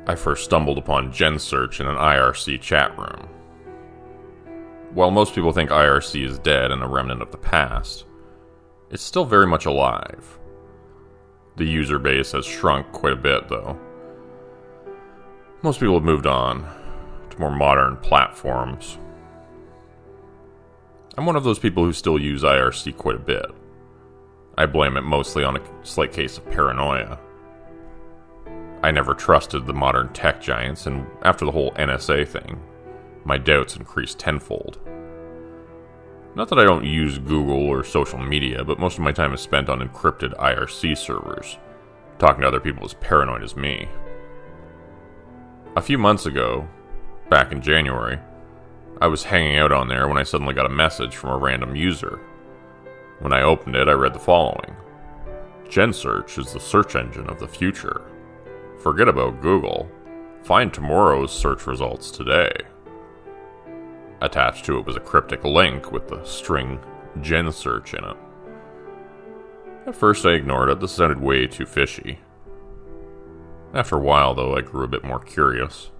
I first stumbled upon GenSearch in an IRC chat room. While most people think IRC is dead and a remnant of the past, it's still very much alive. The user base has shrunk quite a bit, though. Most people have moved on to more modern platforms. I'm one of those people who still use IRC quite a bit. I blame it mostly on a slight case of paranoia. I never trusted the modern tech giants, and after the whole NSA thing, my doubts increased tenfold. Not that I don't use Google or social media, but most of my time is spent on encrypted IRC servers, talking to other people as paranoid as me. A few months ago, back in January, I was hanging out on there when I suddenly got a message from a random user. When I opened it, I read the following: GenSearch is the search engine of the future. Forget about Google. Find tomorrow's search results today. Attached to it was a cryptic link with the string GenSearch in it. At first I ignored it. This sounded way too fishy. After a while, though, I grew a bit more curious.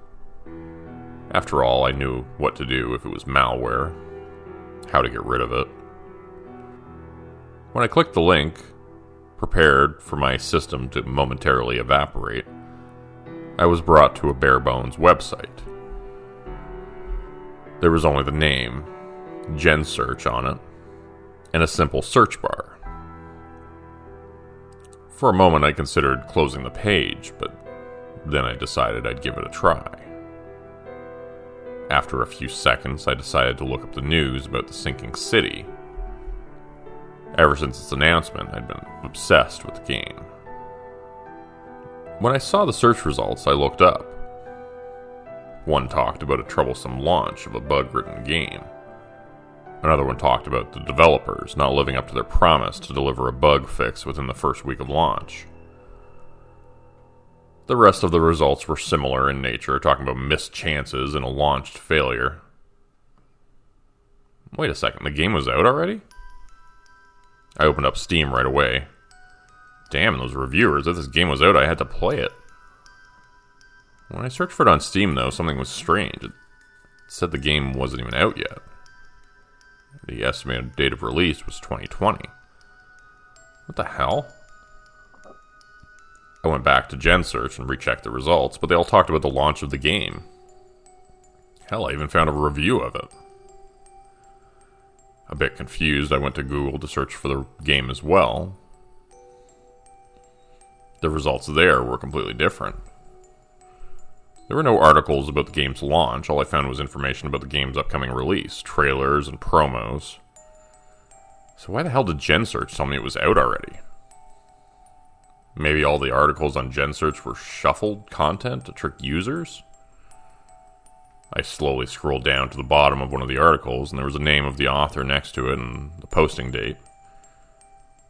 After all, I knew what to do if it was malware, how to get rid of it. When I clicked the link, prepared for my system to momentarily evaporate, I was brought to a bare-bones website. There was only the name, GenSearch, on it, and a simple search bar. For a moment I considered closing the page, but then I decided I'd give it a try. After a few seconds, I decided to look up the news about the sinking city. Ever since its announcement, I'd been obsessed with the game. When I saw the search results, I looked up. One talked about a troublesome launch of a bug-ridden game. Another one talked about the developers not living up to their promise to deliver a bug fix within the first week of launch. The rest of the results were similar in nature, talking about missed chances and a launched failure. Wait a second, the game was out already? I opened up Steam right away. Damn, those reviewers, if this game was out, I had to play it. When I searched for it on Steam, though, something was strange. It said the game wasn't even out yet. The estimated date of release was 2020. What the hell? I went back to GenSearch and rechecked the results, but they all talked about the launch of the game. Hell, I even found a review of it. A bit confused, I went to Google to search for the game as well. The results there were completely different. There were no articles about the game's launch. All I found was information about the game's upcoming release, trailers and promos. So why the hell did GenSearch tell me it was out already? Maybe all the articles on GenSearch were shuffled content to trick users? I slowly scrolled down to the bottom of one of the articles, and there was a name of the author next to it and the posting date.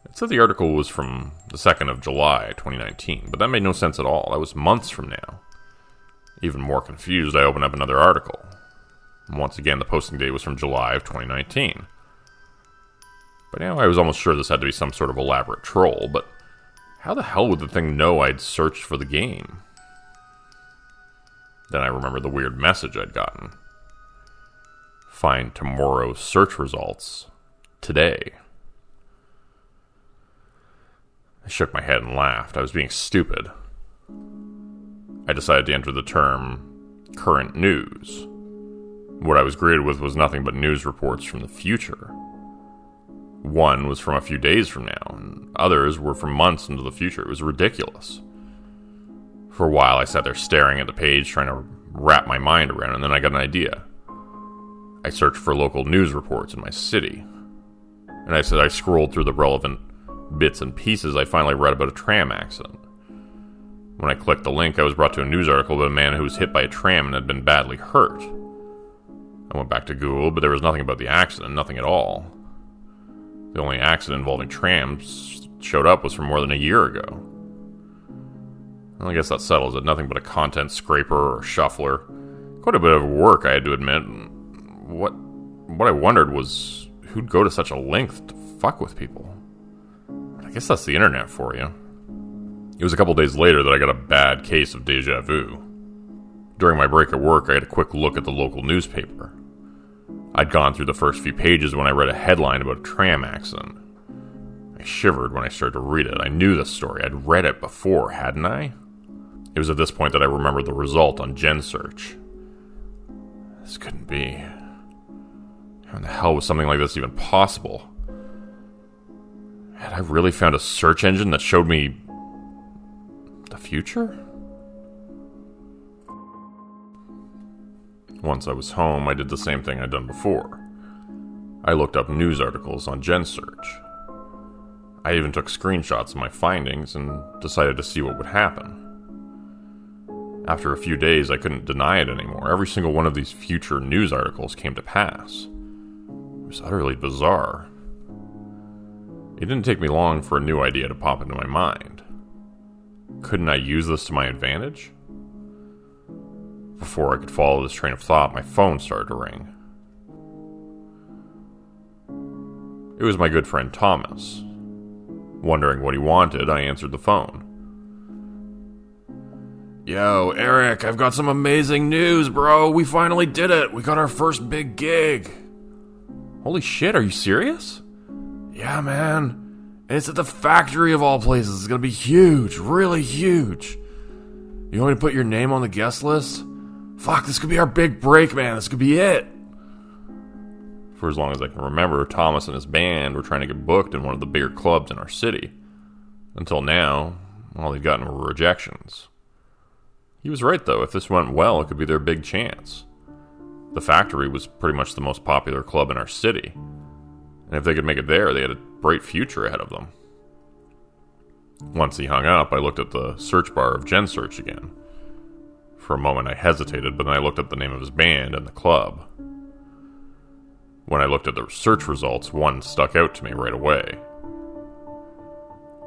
It said the article was from the 2nd of July, 2019, but that made no sense at all. That was months from now. Even more confused, I opened up another article. And once again, the posting date was from July of 2019. By now, I was almost sure this had to be some sort of elaborate troll, but how the hell would the thing know I'd searched for the game? Then I remembered the weird message I'd gotten. Find tomorrow's search results today. I shook my head and laughed. I was being stupid. I decided to enter the term current news. What I was greeted with was nothing but news reports from the future. One was from a few days from now, and others were from months into the future. It was ridiculous. For a while, I sat there staring at the page, trying to wrap my mind around it, and then I got an idea. I searched for local news reports in my city. And I scrolled through the relevant bits and pieces. I finally read about a tram accident. When I clicked the link, I was brought to a news article about a man who was hit by a tram and had been badly hurt. I went back to Google, but there was nothing about the accident, nothing at all. The only accident involving trams showed up was from more than a year ago. Well, I guess that settles it. Nothing but a content scraper or shuffler. Quite a bit of work, I had to admit. What I wondered was who'd go to such a length to fuck with people. I guess that's the internet for you. It was a couple days later that I got a bad case of deja vu. During my break at work, I had a quick look at the local newspaper. I'd gone through the first few pages when I read a headline about a tram accident. I shivered when I started to read it. I knew this story. I'd read it before, hadn't I? It was at this point that I remembered the result on GenSearch. This couldn't be. How in the hell was something like this even possible? Had I really found a search engine that showed me the future? Once I was home, I did the same thing I'd done before. I looked up news articles on GenSearch. I even took screenshots of my findings and decided to see what would happen. After a few days, I couldn't deny it anymore. Every single one of these future news articles came to pass. It was utterly bizarre. It didn't take me long for a new idea to pop into my mind. Couldn't I use this to my advantage? Before I could follow this train of thought, my phone started to ring. It was my good friend Thomas. Wondering what he wanted, I answered the phone. Yo, Eric, I've got some amazing news, bro. We finally did it. We got our first big gig. Holy shit, are you serious? Yeah, man. And it's at the factory of all places. It's gonna be huge, really huge. You want me to put your name on the guest list? Fuck, this could be our big break, man. This could be it. For as long as I can remember, Thomas and his band were trying to get booked in one of the bigger clubs in our city. Until now, all they'd gotten were rejections. He was right, though. If this went well, it could be their big chance. The factory was pretty much the most popular club in our city. And if they could make it there, they had a bright future ahead of them. Once he hung up, I looked at the search bar of GenSearch again. For a moment I hesitated, but then I looked at the name of his band and the club. When I looked at the search results, one stuck out to me right away.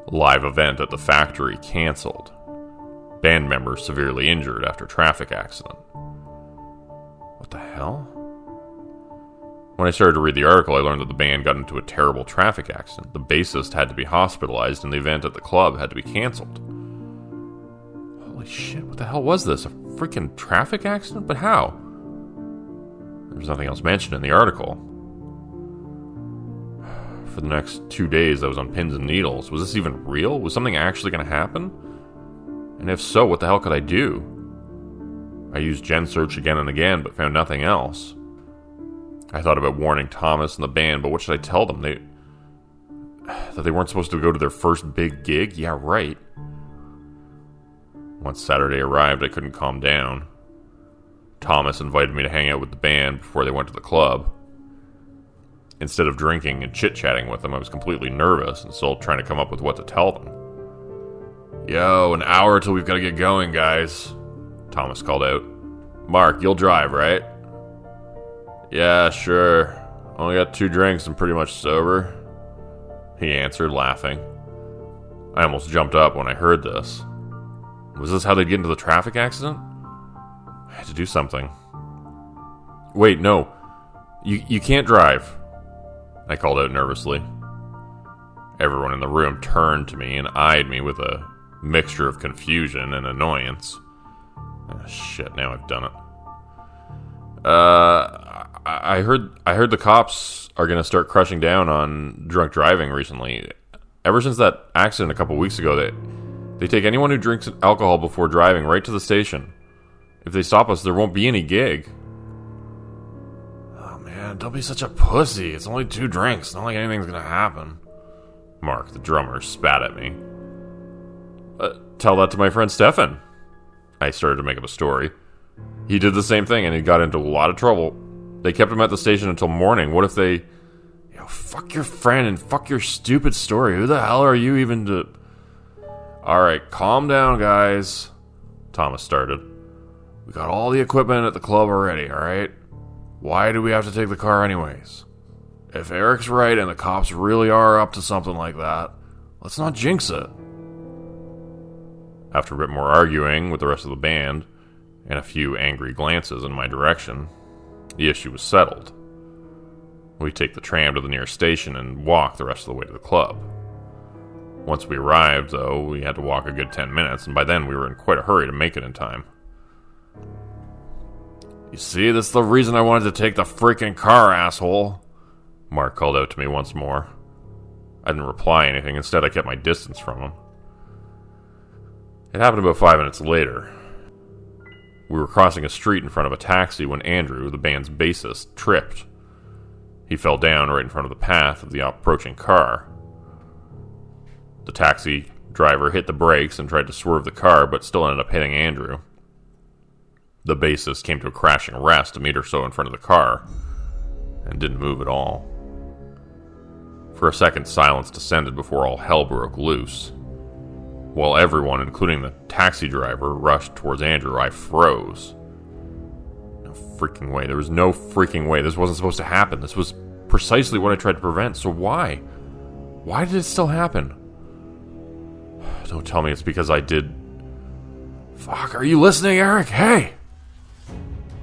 Live event at the factory canceled. Band member severely injured after traffic accident. What the hell? When I started to read the article, I learned that the band got into a terrible traffic accident. The bassist had to be hospitalized and the event at the club had to be canceled. Holy shit, what the hell was this? A freaking traffic accident? But how? There was nothing else mentioned in the article. For the next 2 days, I was on pins and needles. Was this even real? Was something actually going to happen? And if so, what the hell could I do? I used GenSearch again and again, but found nothing else. I thought about warning Thomas and the band, but what should I tell them? That they weren't supposed to go to their first big gig? Yeah, right. Once Saturday arrived, I couldn't calm down. Thomas invited me to hang out with the band before they went to the club. Instead of drinking and chit-chatting with them, I was completely nervous and still trying to come up with what to tell them. Yo, an hour till we've got to get going, guys, Thomas called out. Mark, you'll drive, right? Yeah, sure. Only got 2 drinks and pretty much sober, he answered, laughing. I almost jumped up when I heard this. Was this how they'd get into the traffic accident? I had to do something. Wait, no. You can't drive, I called out nervously. Everyone in the room turned to me and eyed me with a mixture of confusion and annoyance. Oh, shit, now I've done it. I heard the cops are going to start crushing down on drunk driving recently. Ever since that accident a couple weeks ago, they take anyone who drinks alcohol before driving right to the station. If they stop us, there won't be any gig. Oh man, don't be such a pussy. It's only 2 drinks. Not like anything's going to happen. Mark, the drummer, spat at me. Tell that to my friend Stefan. I started to make up a story. He did the same thing and he got into a lot of trouble. They kept him at the station until morning. What if they... fuck your friend and fuck your stupid story. Who the hell are you even to... Alright, calm down, guys. Thomas started. We got all the equipment at the club already, alright? Why do we have to take the car anyways? If Eric's right and the cops really are up to something like that, let's not jinx it. After a bit more arguing with the rest of the band, and a few angry glances in my direction, the issue was settled. We take the tram to the nearest station and walk the rest of the way to the club. Once we arrived, though, we had to walk a good 10 minutes, and by then we were in quite a hurry to make it in time. You see, that's the reason I wanted to take the freaking car, asshole. Mark called out to me once more. I didn't reply anything. Instead, I kept my distance from him. It happened about 5 minutes later. We were crossing a street in front of a taxi when Andrew, the band's bassist, tripped. He fell down right in front of the path of the approaching car. The taxi driver hit the brakes and tried to swerve the car, but still ended up hitting Andrew. The bassist came to a crashing rest a meter or so in front of the car, and didn't move at all. For a second, silence descended before all hell broke loose. While everyone, including the taxi driver, rushed towards Andrew, I froze. No freaking way. There was no freaking way. This wasn't supposed to happen. This was precisely what I tried to prevent, so why? Why did it still happen? Don't tell me it's because I did... Fuck, are you listening, Eric? Hey!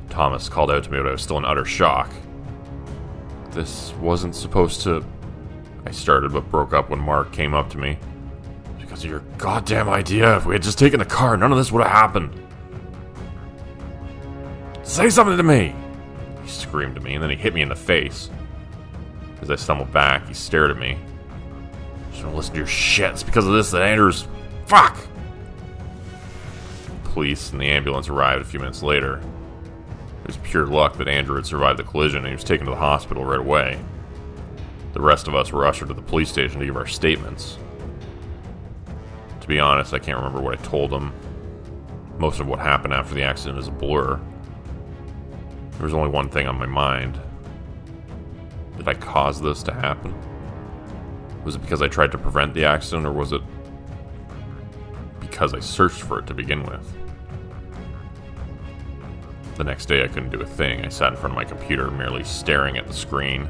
Thomas called out to me, but I was still in utter shock. This wasn't supposed to... I started, but broke up when Mark came up to me. Because of your goddamn idea. If we had just taken the car, none of this would have happened. Say something to me! He screamed at me, and then he hit me in the face. As I stumbled back, he stared at me. Just don't listen to your shit. It's because of this that Andrew's... Fuck! Police and the ambulance arrived a few minutes later. It was pure luck that Andrew had survived the collision, and he was taken to the hospital right away. The rest of us were ushered to the police station to give our statements. To be honest, I can't remember what I told them. Most of what happened after the accident is a blur. There was only one thing on my mind. Did I cause this to happen? Was it because I tried to prevent the accident, or was it because I searched for it to begin with? The next day I couldn't do a thing. I sat in front of my computer, merely staring at the screen.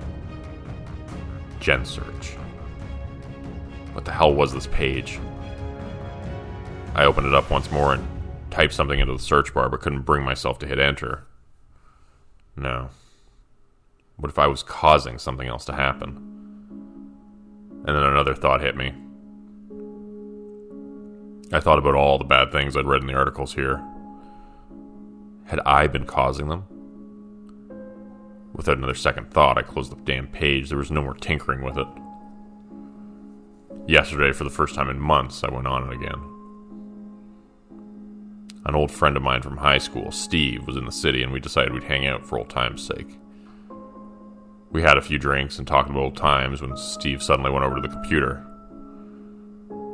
Gen search. What the hell was this page? I opened it up once more and typed something into the search bar, but couldn't bring myself to hit enter. No. What if I was causing something else to happen? And then another thought hit me. I thought about all the bad things I'd read in the articles here. Had I been causing them? Without another second thought, I closed the damn page. There was no more tinkering with it. Yesterday, for the first time in months, I went on it again. An old friend of mine from high school, Steve, was in the city, and we decided we'd hang out for old time's sake. We had a few drinks and talked about old times when Steve suddenly went over to the computer.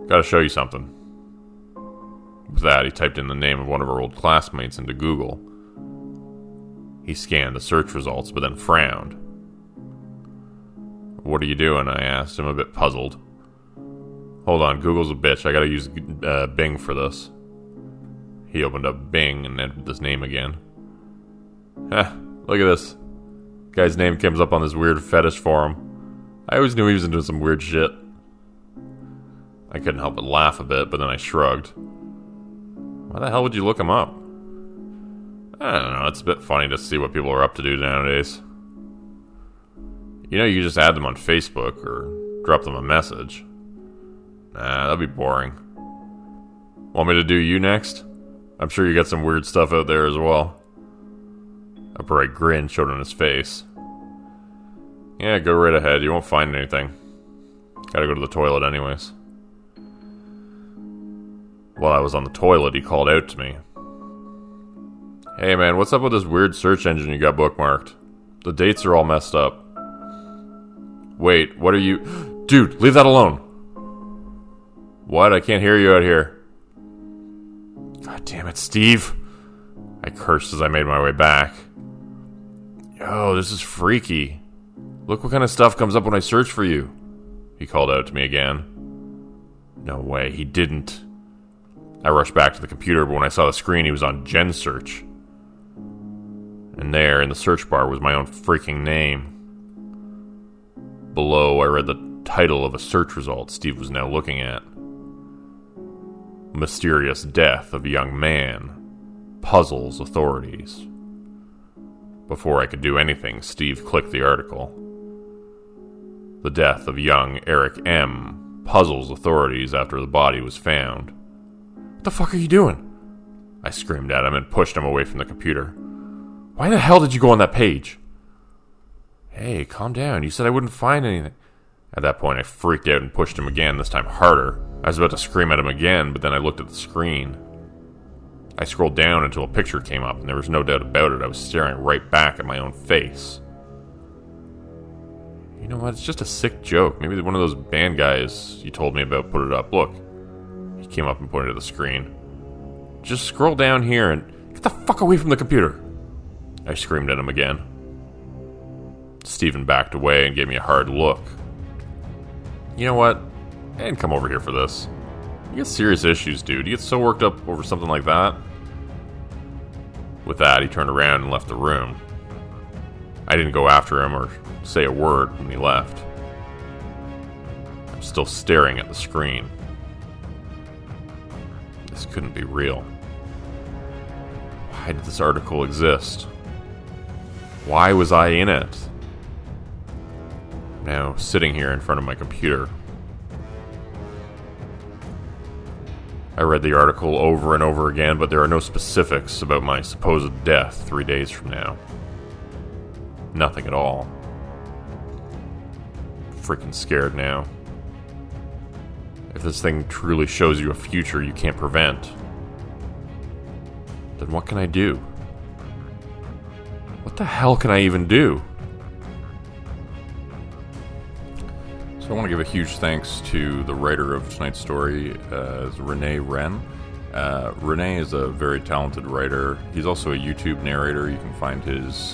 Gotta show you something. With that, he typed in the name of one of our old classmates into Google. He scanned the search results, but then frowned. What are you doing? I asked him, a bit puzzled. Hold on, Google's a bitch. I gotta use Bing for this. He opened up Bing and entered this name again. Look at this. Guy's name comes up on this weird fetish forum. I always knew he was into some weird shit. I couldn't help but laugh a bit, but then I shrugged. Why the hell would you look him up? I don't know, it's a bit funny to see what people are up to do nowadays. You know, you can just add them on Facebook or drop them a message. Nah, that'd be boring. Want me to do you next? I'm sure you got some weird stuff out there as well. A bright grin showed on his face. Yeah, go right ahead. You won't find anything. Gotta go to the toilet anyways. While I was on the toilet, he called out to me. Hey man, what's up with this weird search engine you got bookmarked? The dates are all messed up. Wait, what are you... Dude, leave that alone! What? I can't hear you out here. God damn it, Steve. I cursed as I made my way back. Yo, this is freaky. Look what kind of stuff comes up when I search for you. He called out to me again. No way, he didn't. I rushed back to the computer, but when I saw the screen, he was on Gen Search. And there, in the search bar, was my own freaking name. Below, I read the title of a search result Steve was now looking at. Mysterious death of young man. Puzzles authorities. Before I could do anything, Steve clicked the article. The death of young Eric M. Puzzles authorities after the body was found. What the fuck are you doing? I screamed at him and pushed him away from the computer. Why the hell did you go on that page? Hey, calm down. You said I wouldn't find anything. At that point, I freaked out and pushed him again, this time harder. I was about to scream at him again, but then I looked at the screen. I scrolled down until a picture came up, and there was no doubt about it. I was staring right back at my own face. You know what? It's just a sick joke. Maybe one of those band guys you told me about put it up. Look. He came up and pointed to the screen. Just scroll down here and get the fuck away from the computer. I screamed at him again. Steven backed away and gave me a hard look. You know what? I didn't come over here for this. You get serious issues, dude. You get so worked up over something like that. With that, he turned around and left the room. I didn't go after him or say a word when he left. I'm still staring at the screen. This couldn't be real. Why did this article exist? Why was I in it? Now, sitting here in front of my computer. I read the article over and over again, but there are no specifics about my supposed death 3 days from now. Nothing at all. Freaking scared now. If this thing truly shows you a future you can't prevent, then what can I do? What the hell can I even do? So I want to give a huge thanks to the writer of tonight's story, Renee Ren. Renee is a very talented writer. He's also a YouTube narrator. You can find his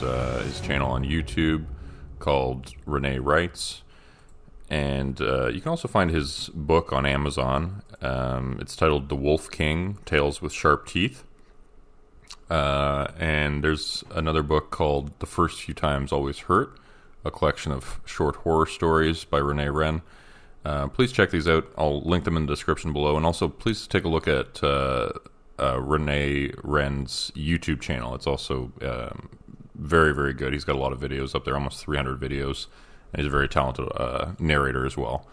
channel on YouTube called Renee Writes. And you can also find his book on Amazon. It's titled The Wolf King, Tales with Sharp Teeth. And there's another book called The First Few Times Always Hurt, a collection of short horror stories by Renee Ren. Please check these out. I'll link them in the description below. And also, please take a look at Renee Ren's YouTube channel. It's also very, very good. He's got a lot of videos up there, almost 300 videos. And he's a very talented narrator as well.